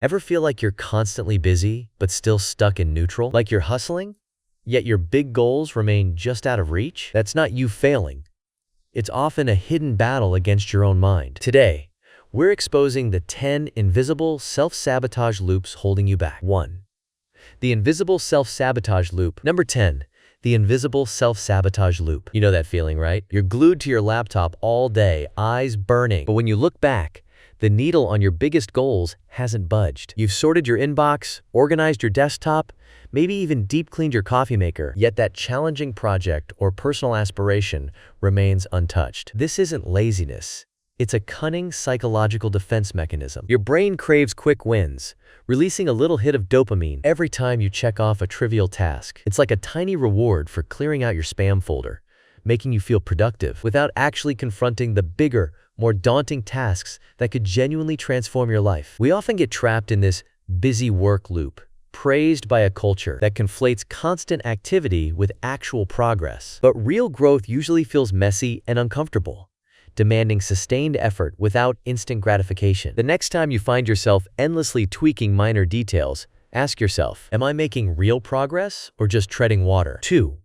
Ever feel like you're constantly busy, but still stuck in neutral? Like you're hustling, yet your big goals remain just out of reach? That's not you failing. It's often a hidden battle against your own mind. Today, we're exposing the 10 invisible self-sabotage loops holding you back. 1. The invisible self-sabotage loop. Number 10. The invisible self-sabotage loop. You know that feeling, right? You're glued to your laptop all day, eyes burning. But when you look back, the needle on your biggest goals hasn't budged. You've sorted your inbox, organized your desktop, maybe even deep cleaned your coffee maker, yet that challenging project or personal aspiration remains untouched. This isn't laziness. It's a cunning psychological defense mechanism. Your brain craves quick wins, releasing a little hit of dopamine every time you check off a trivial task. It's like a tiny reward for clearing out your spam folder, making you feel productive without actually confronting the bigger, more daunting tasks that could genuinely transform your life. We often get trapped in this busy work loop, praised by a culture that conflates constant activity with actual progress. But real growth usually feels messy and uncomfortable, demanding sustained effort without instant gratification. The next time you find yourself endlessly tweaking minor details, ask yourself, am I making real progress or just treading water? 2.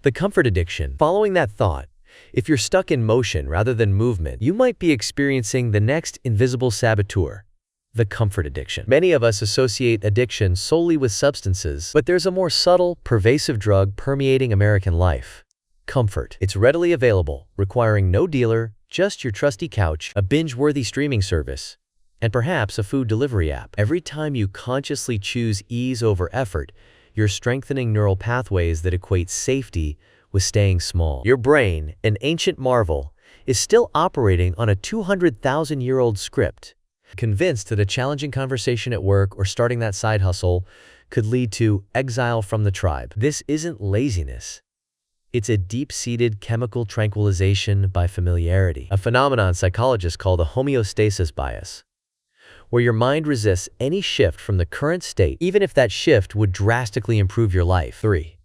The comfort addiction. Following that thought, if you're stuck in motion rather than movement, you might be experiencing the next invisible saboteur, the comfort addiction. Many of us associate addiction solely with substances, but there's a more subtle, pervasive drug permeating American life: comfort. It's readily available, requiring no dealer, just your trusty couch, a binge-worthy streaming service, and perhaps a food delivery app. Every time you consciously choose ease over effort, you're strengthening neural pathways that equate safety with staying small. Your brain, an ancient marvel, is still operating on a 200,000-year-old script, convinced that a challenging conversation at work or starting that side hustle could lead to exile from the tribe. This isn't laziness. It's a deep-seated chemical tranquilization by familiarity, a phenomenon psychologists call the homeostasis bias, where your mind resists any shift from the current state, even if that shift would drastically improve your life. 3.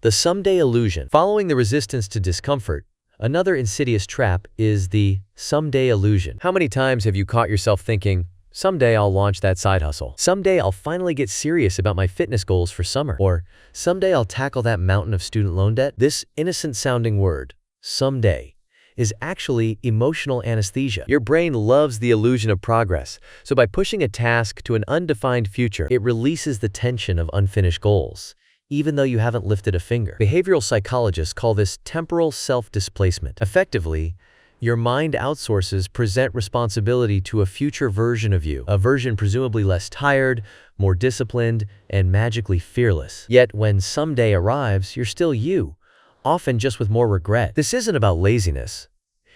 The someday illusion. Following the resistance to discomfort, another insidious trap is the someday illusion. How many times have you caught yourself thinking, someday I'll launch that side hustle. Someday I'll finally get serious about my fitness goals for summer. Or someday I'll tackle that mountain of student loan debt. This innocent-sounding word, someday, is actually emotional anesthesia. Your brain loves the illusion of progress, so by pushing a task to an undefined future, it releases the tension of unfinished goals, even though you haven't lifted a finger. Behavioral psychologists call this temporal self-displacement. Effectively, your mind outsources present responsibility to a future version of you, a version presumably less tired, more disciplined, and magically fearless. Yet when someday arrives, you're still you, often just with more regret. This isn't about laziness.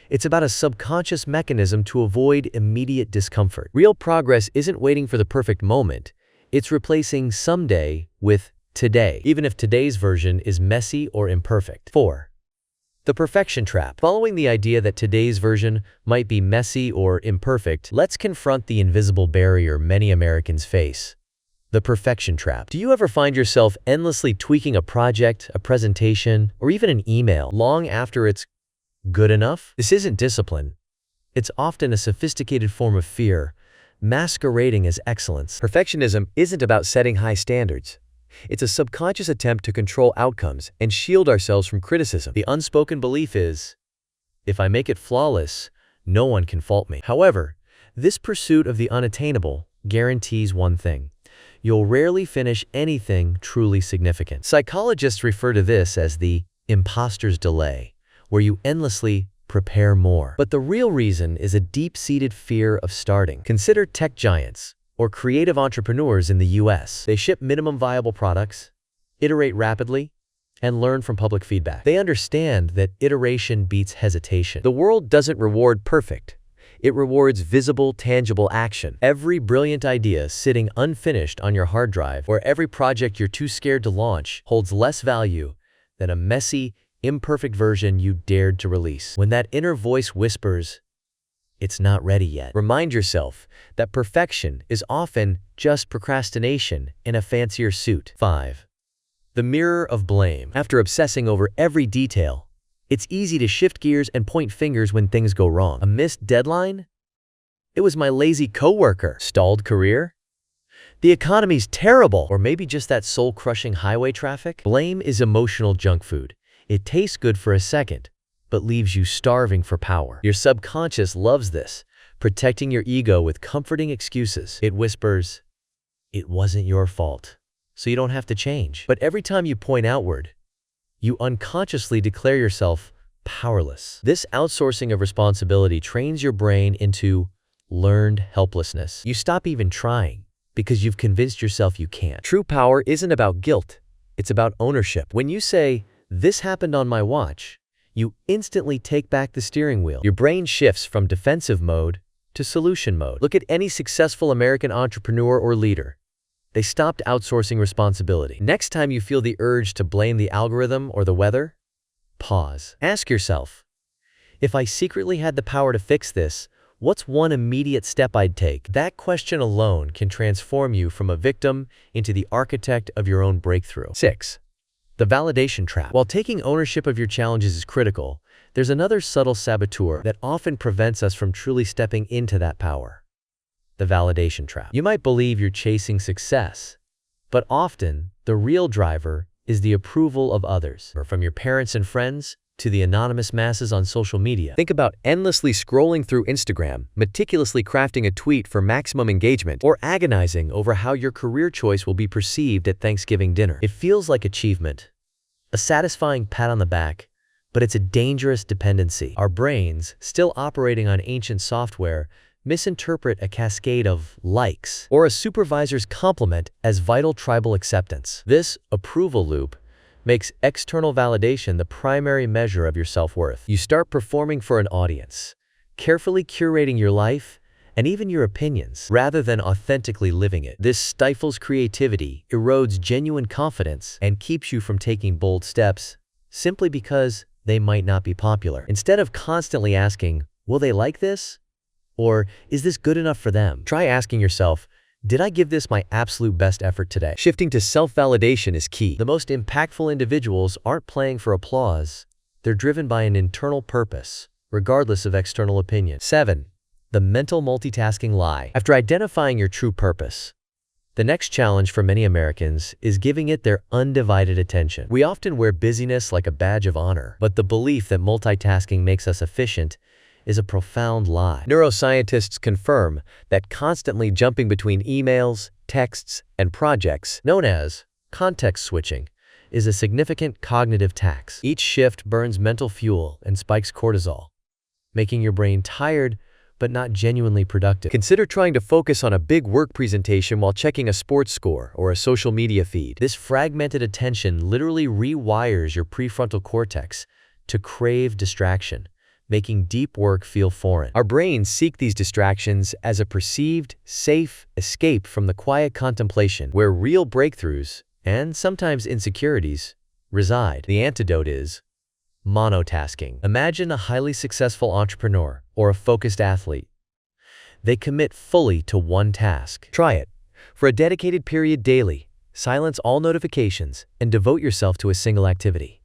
It's about a subconscious mechanism to avoid immediate discomfort. Real progress isn't waiting for the perfect moment. It's replacing someday with today, even if today's version is messy or imperfect. 4. The perfection trap. Following the idea that today's version might be messy or imperfect, let's confront the invisible barrier many Americans face: the perfection trap. Do you ever find yourself endlessly tweaking a project, a presentation, or even an email long after it's good enough? This isn't discipline. It's often a sophisticated form of fear, masquerading as excellence. Perfectionism isn't about setting high standards. It's a subconscious attempt to control outcomes and shield ourselves from criticism. The unspoken belief is, if I make it flawless, no one can fault me. However, this pursuit of the unattainable guarantees one thing: you'll rarely finish anything truly significant. Psychologists refer to this as the imposter's delay, where you endlessly prepare more. But the real reason is a deep-seated fear of starting. Consider tech giants or creative entrepreneurs in the US. They ship minimum viable products, iterate rapidly, and learn from public feedback. They understand that iteration beats hesitation. The world doesn't reward perfect. It rewards visible, tangible action. Every brilliant idea sitting unfinished on your hard drive, or every project you're too scared to launch, holds less value than a messy, imperfect version you dared to release. When that inner voice whispers, "It's not ready yet," remind yourself that perfection is often just procrastination in a fancier suit. 5. The mirror of blame. After obsessing over every detail, it's easy to shift gears and point fingers when things go wrong. A missed deadline? It was my lazy coworker. Stalled career? The economy's terrible. Or maybe just that soul-crushing highway traffic? Blame is emotional junk food. It tastes good for a second, but leaves you starving for power. Your subconscious loves this, protecting your ego with comforting excuses. It whispers, "It wasn't your fault, so you don't have to change." But every time you point outward, you unconsciously declare yourself powerless. This outsourcing of responsibility trains your brain into learned helplessness. You stop even trying because you've convinced yourself you can't. True power isn't about guilt, it's about ownership. When you say, "This happened on my watch," you instantly take back the steering wheel. Your brain shifts from defensive mode to solution mode. Look at any successful American entrepreneur or leader. They stopped outsourcing responsibility. Next time you feel the urge to blame the algorithm or the weather, pause. Ask yourself, if I secretly had the power to fix this, what's one immediate step I'd take? That question alone can transform you from a victim into the architect of your own breakthrough. 6. The validation trap. While taking ownership of your challenges is critical, there's another subtle saboteur that often prevents us from truly stepping into that power. The validation trap. You might believe you're chasing success, but often the real driver is the approval of others, or from your parents and friends to the anonymous masses on social media. Think about endlessly scrolling through Instagram, meticulously crafting a tweet for maximum engagement, or agonizing over how your career choice will be perceived at Thanksgiving dinner. It feels like achievement, a satisfying pat on the back, but it's a dangerous dependency. Our brains, still operating on ancient software, misinterpret a cascade of likes or a supervisor's compliment as vital tribal acceptance. This approval loop makes external validation the primary measure of your self-worth. You start performing for an audience, carefully curating your life and even your opinions, rather than authentically living it. This stifles creativity, erodes genuine confidence, and keeps you from taking bold steps simply because they might not be popular. Instead of constantly asking, "Will they like this?" or "Is this good enough for them?" try asking yourself, "Did I give this my absolute best effort today?" Shifting to self-validation is key. The most impactful individuals aren't playing for applause. They're driven by an internal purpose, regardless of external opinion. 7. The mental multitasking lie. After identifying your true purpose, the next challenge for many Americans is giving it their undivided attention. We often wear busyness like a badge of honor, but the belief that multitasking makes us efficient is a profound lie. Neuroscientists confirm that constantly jumping between emails, texts, and projects, known as context switching, is a significant cognitive tax. Each shift burns mental fuel and spikes cortisol, making your brain tired but not genuinely productive. Consider trying to focus on a big work presentation while checking a sports score or a social media feed. This fragmented attention literally rewires your prefrontal cortex to crave distraction, making deep work feel foreign. Our brains seek these distractions as a perceived, safe escape from the quiet contemplation where real breakthroughs, and sometimes insecurities, reside. The antidote is monotasking. Imagine a highly successful entrepreneur or a focused athlete. They commit fully to one task. Try it. For a dedicated period daily, silence all notifications and devote yourself to a single activity.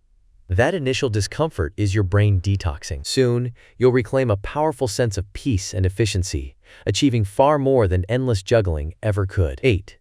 That initial discomfort is your brain detoxing. Soon, you'll reclaim a powerful sense of peace and efficiency, achieving far more than endless juggling ever could. 8.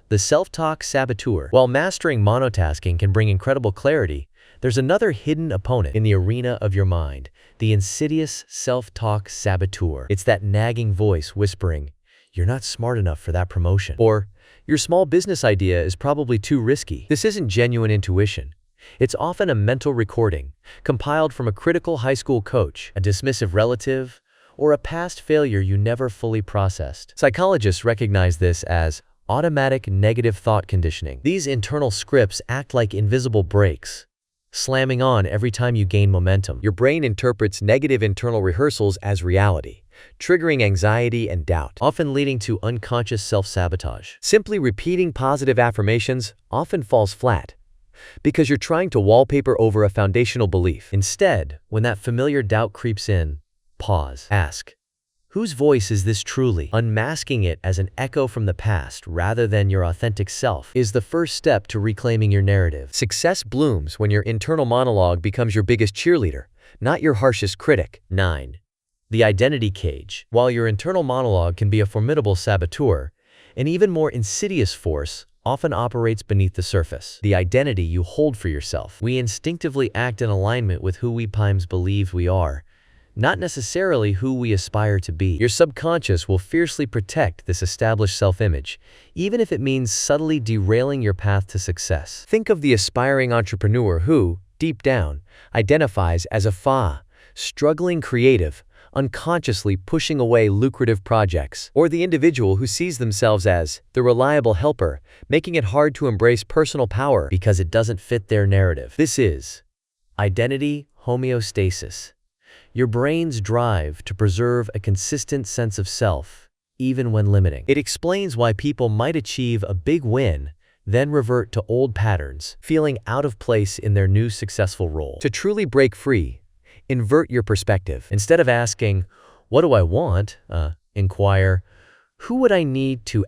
The self-talk saboteur. While mastering monotasking can bring incredible clarity, there's another hidden opponent in the arena of your mind, the insidious self-talk saboteur. It's that nagging voice whispering, "You're not smart enough for that promotion," or "Your small business idea is probably too risky." This isn't genuine intuition. It's often a mental recording, compiled from a critical high school coach, a dismissive relative, or a past failure you never fully processed. Psychologists recognize this as automatic negative thought conditioning. These internal scripts act like invisible brakes, slamming on every time you gain momentum. Your brain interprets negative internal rehearsals as reality, triggering anxiety and doubt, often leading to unconscious self-sabotage. Simply repeating positive affirmations often falls flat, because you're trying to wallpaper over a foundational belief. Instead, when that familiar doubt creeps in, pause. Ask, whose voice is this truly? Unmasking it as an echo from the past rather than your authentic self is the first step to reclaiming your narrative. Success blooms when your internal monologue becomes your biggest cheerleader, not your harshest critic. 9. The identity cage. While your internal monologue can be a formidable saboteur, an even more insidious force often operates beneath the surface. The identity you hold for yourself. We instinctively act in alignment with who we believe we are, not necessarily who we aspire to be. Your subconscious will fiercely protect this established self-image, even if it means subtly derailing your path to success. Think of the aspiring entrepreneur who, deep down, identifies as a struggling creative, unconsciously pushing away lucrative projects, or the individual who sees themselves as the reliable helper, making it hard to embrace personal power because it doesn't fit their narrative. This is identity homeostasis. Your brain's drive to preserve a consistent sense of self, even when limiting. It explains why people might achieve a big win, then revert to old patterns, feeling out of place in their new successful role. To truly break free, invert your perspective. Instead of asking, "What do I want?" Inquire, "Who would I need to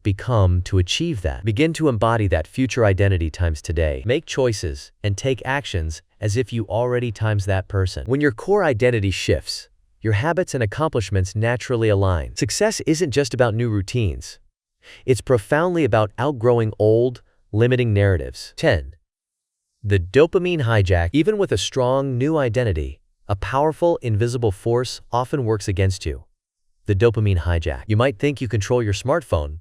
become to achieve that?" Begin to embody that future identity times today. Make choices and take actions as if you already times that person. When your core identity shifts, your habits and accomplishments naturally align. Success isn't just about new routines. It's profoundly about outgrowing old, limiting narratives. 10. The dopamine hijack. Even with a strong new identity, a powerful, invisible force often works against you. The dopamine hijack. You might think you control your smartphone,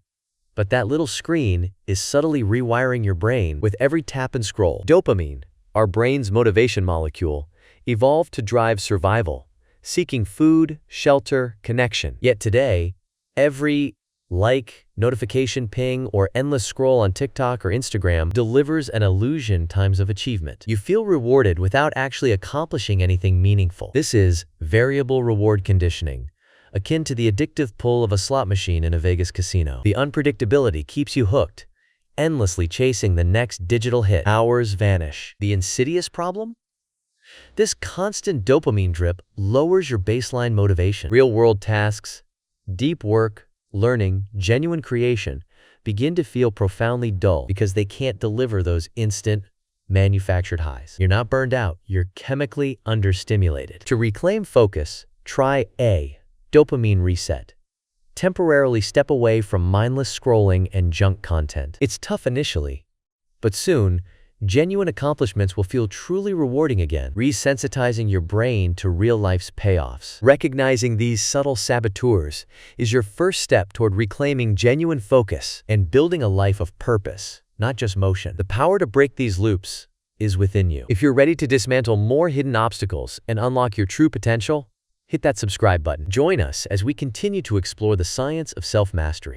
but that little screen is subtly rewiring your brain with every tap and scroll. Dopamine, our brain's motivation molecule, evolved to drive survival, seeking food, shelter, connection. Yet today, every like, notification ping, or endless scroll on TikTok or Instagram delivers an illusion of achievement. You feel rewarded without actually accomplishing anything meaningful. This is variable reward conditioning, akin to the addictive pull of a slot machine in a Vegas casino. The unpredictability keeps you hooked, endlessly chasing the next digital hit. Hours vanish. The insidious problem? This constant dopamine drip lowers your baseline motivation. Real-world tasks, deep work, learning, genuine creation begin to feel profoundly dull because they can't deliver those instant, manufactured highs. You're not burned out, you're chemically understimulated. To reclaim focus, try a dopamine reset. Temporarily step away from mindless scrolling and junk content. It's tough initially, but soon, genuine accomplishments will feel truly rewarding again, resensitizing your brain to real life's payoffs. Recognizing these subtle saboteurs is your first step toward reclaiming genuine focus and building a life of purpose, not just motion. The power to break these loops is within you. If you're ready to dismantle more hidden obstacles and unlock your true potential, hit that subscribe button. Join us as we continue to explore the science of self-mastery.